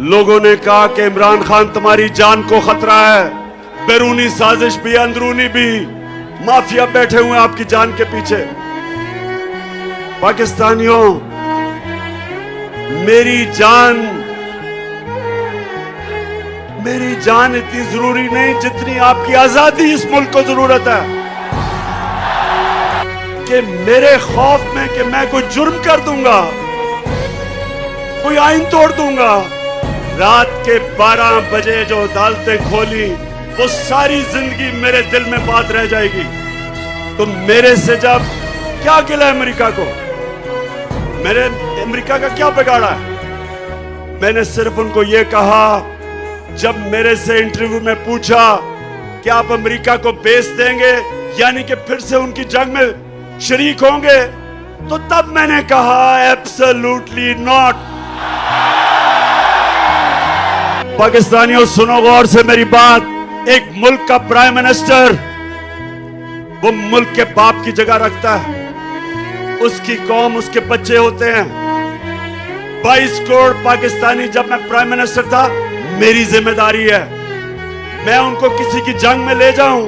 लोगों ने कहा कि इमरान खान तुम्हारी जान को खतरा है, बैरूनी साजिश भी अंदरूनी भी, माफिया बैठे हुए आपकी जान के पीछे। पाकिस्तानियों, मेरी जान इतनी जरूरी नहीं जितनी आपकी आजादी इस मुल्क को जरूरत है। कि मेरे खौफ में कि मैं कोई जुर्म कर दूंगा, कोई आइन तोड़ दूंगा, रात के 12 बजे जो अदालतें खोली वो सारी जिंदगी मेरे दिल में बात रह जाएगी। तो मेरे से जब क्या गिला अमेरिका को, मेरे अमेरिका का क्या बिगाड़ा है? मैंने सिर्फ उनको ये कहा, जब मेरे से इंटरव्यू में पूछा कि आप अमेरिका को बेच देंगे यानी कि फिर से उनकी जंग में शरीक होंगे, तो तब मैंने कहा एब्सोल्युटली नॉट। पाकिस्तानियों सुनो गौर से मेरी बात। एक मुल्क का प्राइम मिनिस्टर वो मुल्क के बाप की जगह रखता है, उसकी कौम उसके बच्चे होते हैं। 22 करोड़ पाकिस्तानी जब मैं प्राइम मिनिस्टर था, मेरी जिम्मेदारी है मैं उनको किसी की जंग में ले जाऊं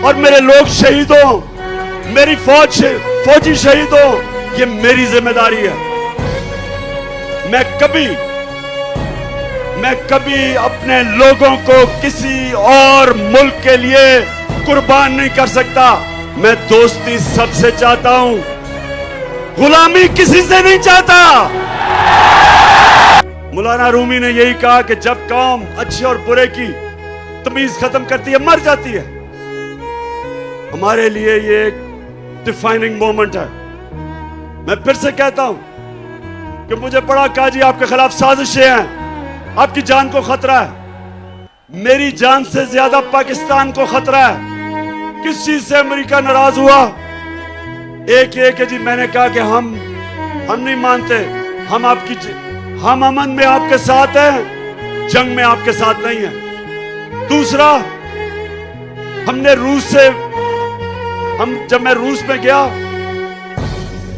और मेरे लोग शहीद हो, मेरी फौजी शहीद हो, ये मेरी जिम्मेदारी है। मैं कभी अपने लोगों को किसी और मुल्क के लिए कुर्बान नहीं कर सकता। मैं दोस्ती सबसे चाहता हूं, गुलामी किसी से नहीं चाहता। मौलाना रूमी ने यही कहा कि जब कौम अच्छे और बुरे की तमीज खत्म करती है, मर जाती है। हमारे लिए ये एक डिफाइनिंग मोमेंट है। मैं फिर से कहता हूं कि मुझे पड़ा काजी आपके खिलाफ साजिशें हैं, आपकी जान को खतरा है। मेरी जान से ज्यादा पाकिस्तान को खतरा है। किस चीज से अमेरिका नाराज हुआ? एक है जी, मैंने कहा कि हम नहीं मानते, हम अमन में आपके साथ हैं, जंग में आपके साथ नहीं है। दूसरा, जब मैं रूस में गया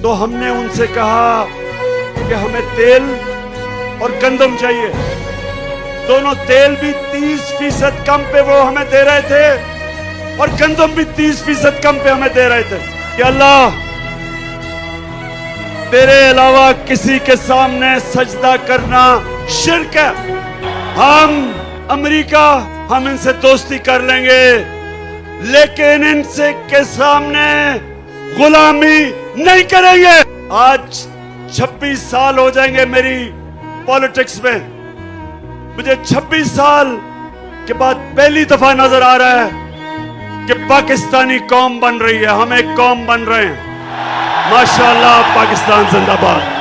तो हमने उनसे कहा कि हमें तेल और गंदम चाहिए। दोनों तेल भी 30% कम पे वो हमें दे रहे थे और गंदम भी 30% कम पे हमें दे रहे थे। कि अल्लाह, तेरे अलावा किसी के सामने सजदा करना शिर्क है। अमेरिका, हम इनसे दोस्ती कर लेंगे लेकिन इनसे के सामने गुलामी नहीं करेंगे। आज 26 साल हो जाएंगे मेरी पॉलिटिक्स में। मुझे 26 साल के बाद पहली दफा नजर आ रहा है कि पाकिस्तानी कौम बन रही है, हम एक कौम बन रहे हैं। माशाअल्लाह, पाकिस्तान जिंदाबाद।